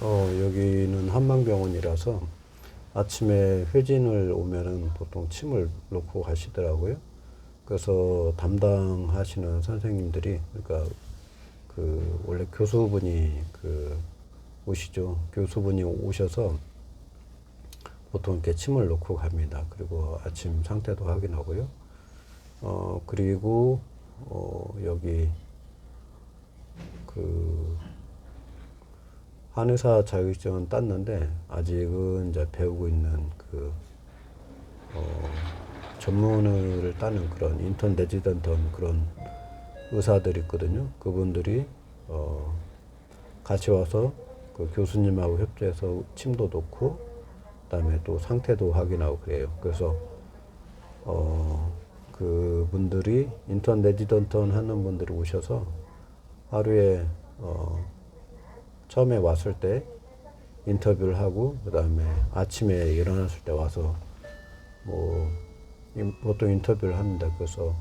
여기는 한방병원이라서 아침에 회진을 오면은 보통 침을 놓고 가시더라고요. 그래서 담당하시는 선생님들이, 그러니까 원래 교수분이 오시죠. 교수분이 오셔서 보통 이렇게 침을 놓고 갑니다. 그리고 아침 상태도 확인하고요. 그리고, 여기, 그, 한의사 자격증은 땄는데, 아직은 이제 배우고 있는 전문의를 따는 그런 인턴 레지던트 그런 의사들이 있거든요. 그분들이, 같이 와서 그 교수님하고 협조해서 침도 놓고, 그다음에 또 상태도 확인하고 그래요. 그래서, 그분들이 인턴 레지던트 하는 분들이 오셔서 하루에, 처음에 왔을 때 인터뷰를 하고, 그 다음에 아침에 일어났을 때 와서 뭐 보통 인터뷰를 합니다. 그래서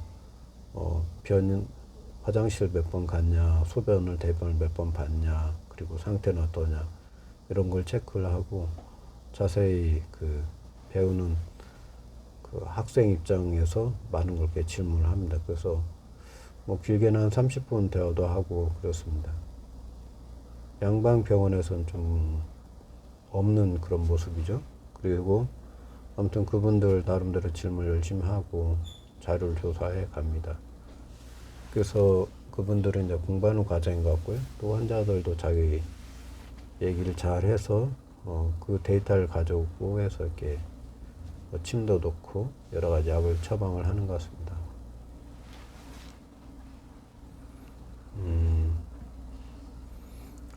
화장실 몇 번 갔냐, 소변을 대변을 몇 번 봤냐, 그리고 상태는 어떠냐, 이런 걸 체크를 하고 자세히 배우는 학생 입장에서 많은 걸 이렇게 질문을 합니다. 그래서 뭐 길게는 한 30분 대화도 하고 그렇습니다. 양방병원에서는 좀 없는 그런 모습이죠. 그리고 아무튼 그분들 나름대로 질문을 열심히 하고 자료를 조사해 갑니다. 그래서 그분들은 이제 공부하는 과정인 것 같고요. 또 환자들도 자기 얘기를 잘 해서 그 데이터를 가져오고 해서 이렇게 침도 놓고 여러 가지 약을 처방을 하는 것 같습니다.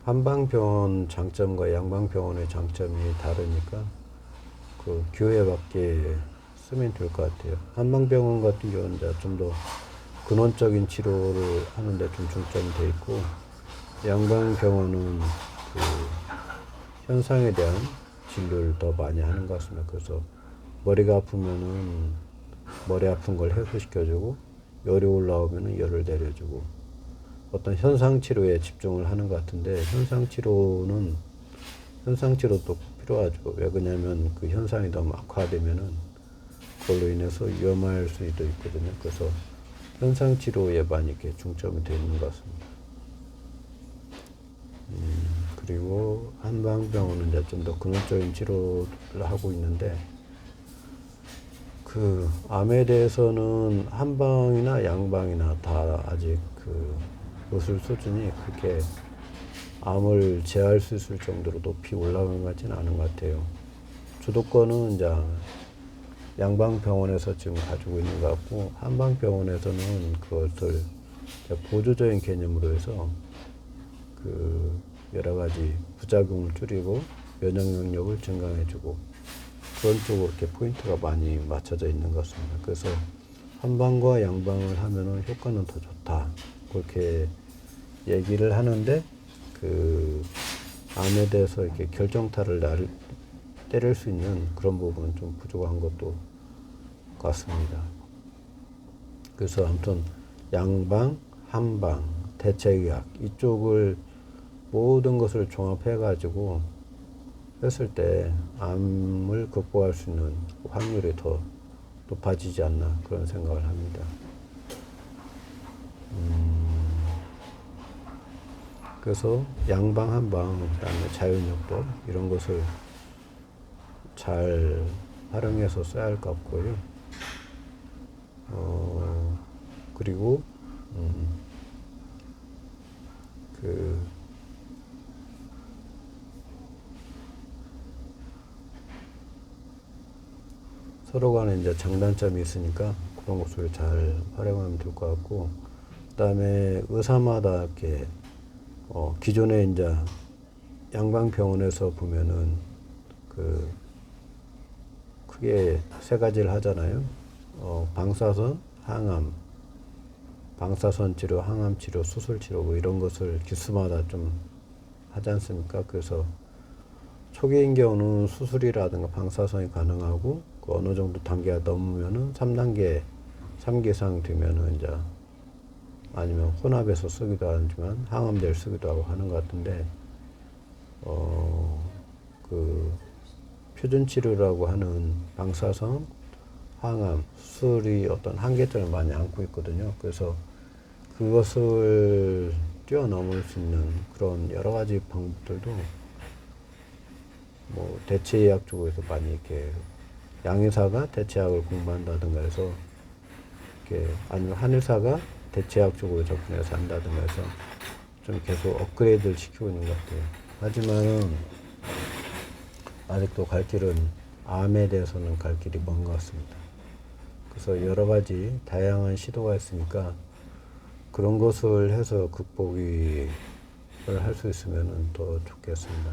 한방병원 장점과 양방병원의 장점이 다르니까 그 교회밖에 쓰면 될 것 같아요. 한방병원 같은 경우는 이제 좀 더 근원적인 치료를 하는데 좀 중점이 돼 있고, 양방병원은 현상에 대한 진료를 더 많이 하는 것 같습니다. 그래서 머리가 아프면은 머리 아픈 걸 해소시켜주고, 열이 올라오면은 열을 내려주고, 어떤 현상 치료에 집중을 하는 것 같은데, 현상 치료도 필요하죠. 왜 그러냐면 그 현상이 너무 악화되면은 그걸로 인해서 위험할 수도 있거든요. 그래서 현상 치료에 많이 이렇게 중점이 되어 있는 것 같습니다. 그리고 한방병원은 이제 좀 더 근원적인 치료를 하고 있는데, 암에 대해서는 한방이나 양방이나 다 아직 의술 수준이 그렇게 암을 제어할 수 있을 정도로 높이 올라간 것 같지는 않은 것 같아요. 주도권은 이제 양방병원에서 지금 가지고 있는 것 같고, 한방병원에서는 그것을 보조적인 개념으로 해서 여러 가지 부작용을 줄이고 면역 능력을 증강해주고 그런 쪽으로 이렇게 포인트가 많이 맞춰져 있는 것 같습니다. 그래서 한방과 양방을 하면은 효과는 더 좋다, 그렇게 얘기를 하는데, 암에 대해서 이렇게 결정타를 때릴 수 있는 그런 부분은 좀 부족한 것도 같습니다. 그래서 아무튼 양방, 한방, 대체의학 이쪽을 모든 것을 종합해가지고 했을 때 암을 극복할 수 있는 확률이 더 높아지지 않나, 그런 생각을 합니다. 그래서 양방, 한방, 그다음에 자연역도 이런 것을 잘 활용해서 써야 할 것 같고요. 그리고 서로 간에 이제 장단점이 있으니까 그런 것을 잘 활용하면 될 것 같고, 그다음에 의사마다 이렇게 기존에 이제 양방병원에서 보면은 크게 세 가지를 하잖아요. 방사선, 항암, 방사선 치료, 항암 치료, 수술 치료 뭐 이런 것을 기수마다 좀 하지 않습니까? 그래서 초기인 경우는 수술이라든가 방사선이 가능하고, 어느 정도 단계가 넘으면은 3단계, 3기 이상 되면은 이제 아니면 혼합해서 쓰기도 하지만 항암제를 쓰기도 하고 하는 것 같은데, 그 표준 치료라고 하는 방사선, 항암, 수술이 어떤 한계점을 많이 안고 있거든요. 그래서 그것을 뛰어넘을 수 있는 그런 여러 가지 방법들도 뭐 대체의학 쪽에서 많이 이렇게 양의사가 대체학을 공부한다든가 해서 이렇게 아니면 한의사가 대체학 쪽으로 접근해서 한다든가 해서 좀 계속 업그레이드를 시키고 있는 것 같아요. 하지만은 아직도 갈 길은 암에 대해서는 갈 길이 먼 것 같습니다. 그래서 여러 가지 다양한 시도가 있으니까 그런 것을 해서 극복을 할 수 있으면 더 좋겠습니다.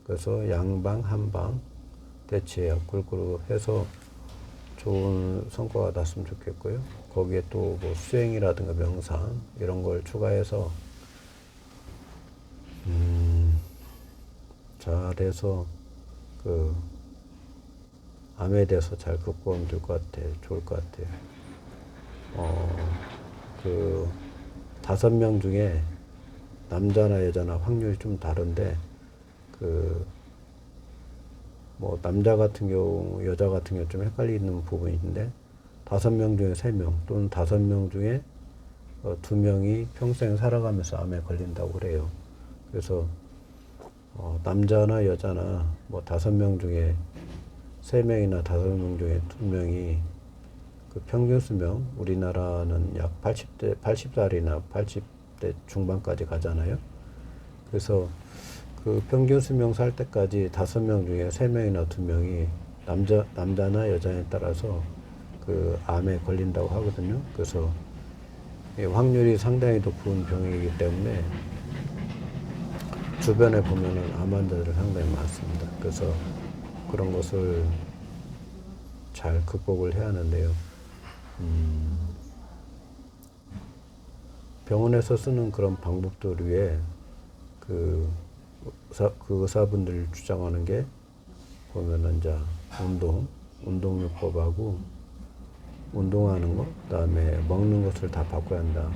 그래서 양방, 한방, 대체약 골고루 해서 좋은 성과가 났으면 좋겠고요. 거기에 또 뭐 수행이라든가 명상 이런 걸 추가해서 잘해서 그 암에 대해서 잘 극복하면 될 것 같아요. 좋을 것 같아요. 그 5명 중에 남자나 여자나 확률이 좀 다른데 뭐 남자 같은 경우, 여자 같은 경우 좀 헷갈리는 부분이 있는데 5명 중에 3명 또는 5명 중에 2명이 평생 살아가면서 암에 걸린다고 그래요. 그래서 남자나 여자나 뭐 5명 중에 3명이나 5명 중에 2명이 그 평균 수명, 우리나라는 약 80살이나 80대 중반까지 가잖아요. 그래서 그 평균 수명 살 때까지 5명 중에 3명이나 2명이 남자나 여자에 따라서 그 암에 걸린다고 하거든요. 그래서 확률이 상당히 높은 병이기 때문에 주변에 보면은 암 환자들이 상당히 많습니다. 그래서 그런 것을 잘 극복을 해야 하는데요. 병원에서 쓰는 그런 방법들 위에 그 의사분들이 주장하는 게 보면은 이제 운동요법하고 운동하는 것, 그다음에 먹는 것을 다 바꿔야 한다.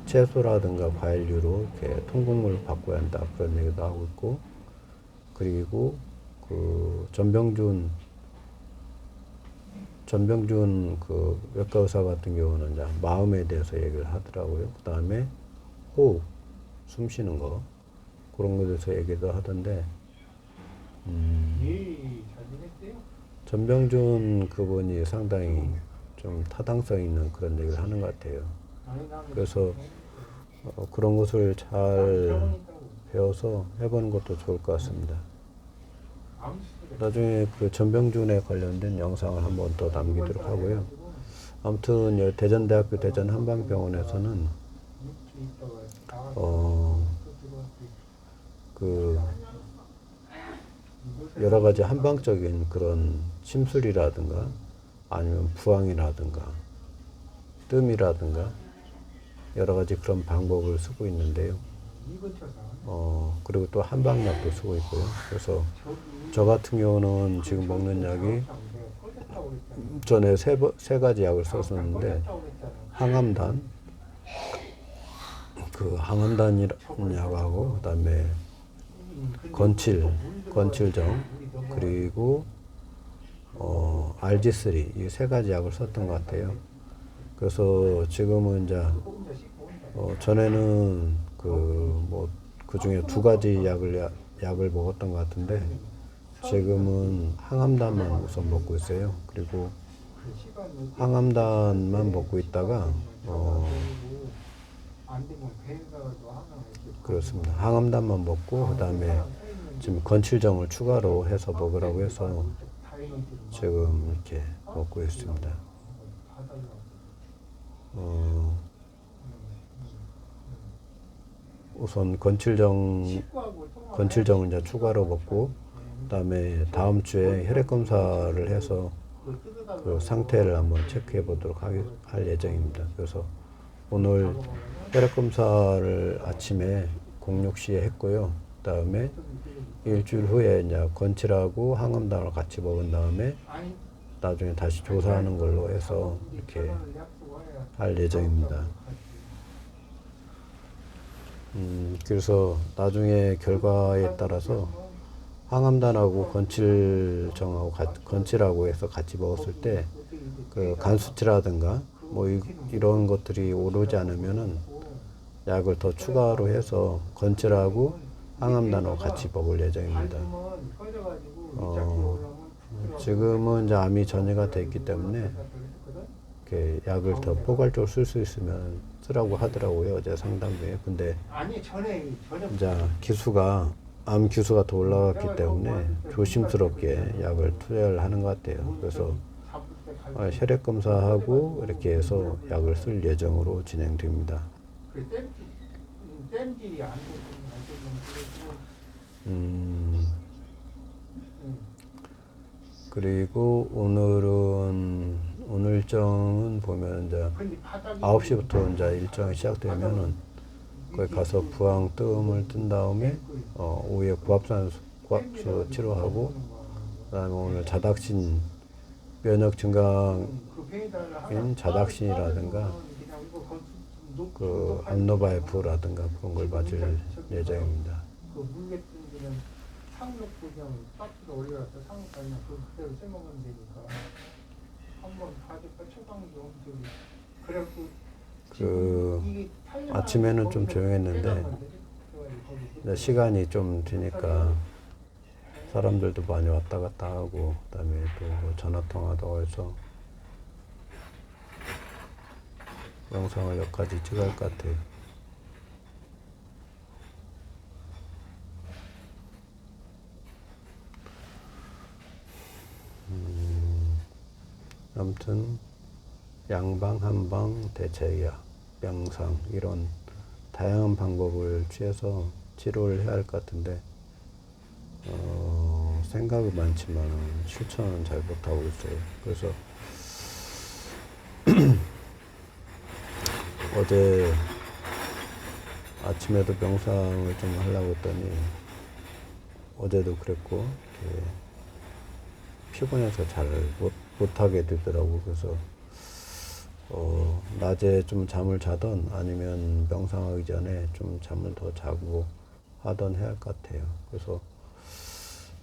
채소라든가 과일류로 이렇게 통곡물을 바꿔야 한다. 그런 얘기도 하고 있고, 그리고 그 전병준 그 외과 의사 같은 경우는 이제 마음에 대해서 얘기를 하더라고요. 그다음에 호흡, 숨 쉬는 거 그런 것에 대해서 얘기도 하던데, 전병준 그분이 상당히 좀 타당성 있는 그런 얘기를 하는 것 같아요. 그래서 그런 것을 잘 배워서 해보는 것도 좋을 것 같습니다. 나중에 그 전병준에 관련된 영상을 한번 더 남기도록 하고요. 아무튼 대전대학교 대전 한방병원에서는 그 여러 가지 한방적인 그런 침술이라든가 아니면 부항이라든가 뜸이라든가 여러 가지 그런 방법을 쓰고 있는데요. 그리고 또 한방약도 쓰고 있고요. 그래서 저 같은 경우는 지금 먹는 약이 전에 세 가지 약을 썼었는데 항암단, 그 항암단이라는 약하고 그다음에 건칠정 그리고 RG3 이 세 가지 약을 썼던 것 같아요. 그래서 지금은 이제 전에는 그 중에 2가지 약을 먹었던 것 같은데 지금은 항암단만 우선 먹고 있어요. 그리고 항암단만 먹고 있다가 그렇습니다. 항암단만 먹고 그다음에 지금 건칠정을 추가로 해서 먹으라고 해서 지금 이렇게 먹고 있습니다. 우선 건칠정은 이제 추가로 먹고 그다음에 다음 주에 혈액 검사를 해서 그 상태를 한번 체크해 보도록 할 예정입니다. 그래서 오늘 혈액 검사를 아침에 06시에 했고요. 그다음에 일주일 후에 이제 건칠하고 항암단을 같이 먹은 다음에 나중에 다시 조사하는 걸로 해서 이렇게 할 예정입니다. 그래서 나중에 결과에 따라서 항암단하고 건칠하고 해서 같이 먹었을 때 그 간 수치라든가 뭐 이런 것들이 오르지 않으면은 약을 더 추가로 해서 건칠하고 항암단하고 같이 먹을 예정입니다. 지금은 이제 암이 전이가 됐기 때문에 이렇게 약을 더 포괄적으로 쓸 수 있으면 쓰라고 하더라고요, 어제 상담에. 근데 이제 암 기수가 더 올라갔기 때문에 조심스럽게 약을 투여를 하는 것 같아요. 그래서 혈액 검사하고 이렇게 해서 약을 쓸 예정으로 진행됩니다. 그리고 오늘 일정은 보면 이제 9시부터 이제 일정이 시작되면은 거기 가서 부항 뜸을 뜬 다음에 오후에 구합수 치료하고, 그다음에 오늘 자닥신 면역 증강인 자닥신이라든가 그 암노바이프라든가 그런 걸 맞을 예정입니다. 그 아침에는 좀 조용했는데 시간이 좀 되니까 사람들도 많이 왔다 갔다 하고, 그다음에 또 전화 통화도 해서 영상을 몇 가지 찍어야 할 것 같아요. 아무튼 양방, 한방, 대체약, 명상 이런 다양한 방법을 취해서 치료를 해야 할 것 같은데 생각은 많지만 실천은 잘 못하고 있어요. 그래서 어제 아침에도 명상을 좀 하려고 했더니 어제도 그랬고 피곤해서 잘 못하게 되더라고. 그래서 낮에 좀 잠을 자던 아니면 명상하기 전에 좀 잠을 더 자고 하던 해야 할 것 같아요. 그래서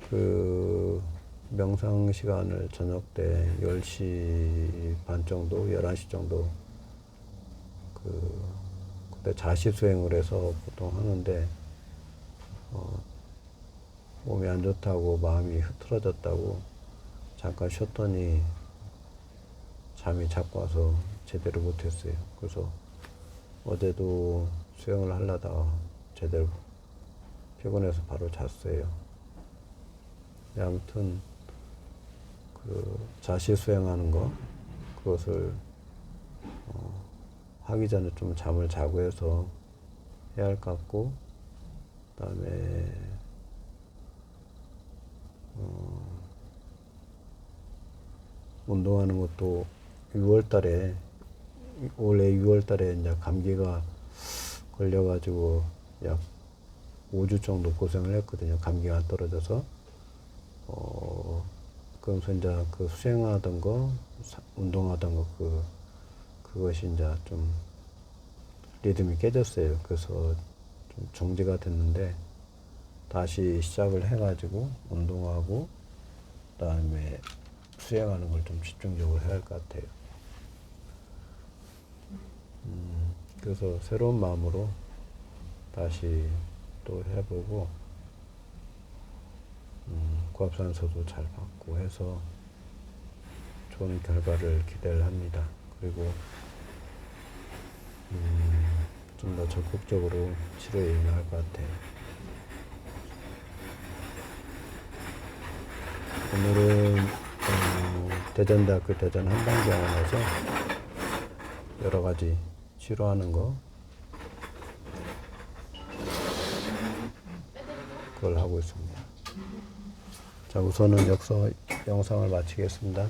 그 명상 시간을 저녁 때 10시 반 정도, 11시 정도 그때 자시 수행을 해서 보통 하는데 몸이 안 좋다고 마음이 흐트러졌다고 잠깐 쉬었더니 잠이 자꾸 와서 제대로 못했어요. 그래서 어제도 수영을 하려다가 제대로 피곤해서 바로 잤어요. 아무튼 그 자시 수행하는 거 그것을 하기 전에 좀 잠을 자고 해서 해야 할 것 같고, 그다음에 운동하는 것도 6월달에 올해 6월달에 이제 감기가 걸려가지고 약 5주 정도 고생을 했거든요. 감기가 떨어져서. 그러면서 이제 그 수행하던 거, 운동하던 거, 그것이 이제 좀 리듬이 깨졌어요. 그래서 좀 정지가 됐는데 다시 시작을 해가지고 운동하고, 그다음에 수행하는 걸 좀 집중적으로 해야 할 것 같아요. 그래서 새로운 마음으로 다시 또 해보고, 고압산소도 잘 받고 해서 좋은 결과를 기대를 합니다. 그리고 좀 더 적극적으로 치료에 임할 것 같아요. 오늘은 대전대학교 대전 한방병원에서 여러 가지 치료하는 거 그걸 하고 있습니다. 자, 우선은 영상을 마치겠습니다.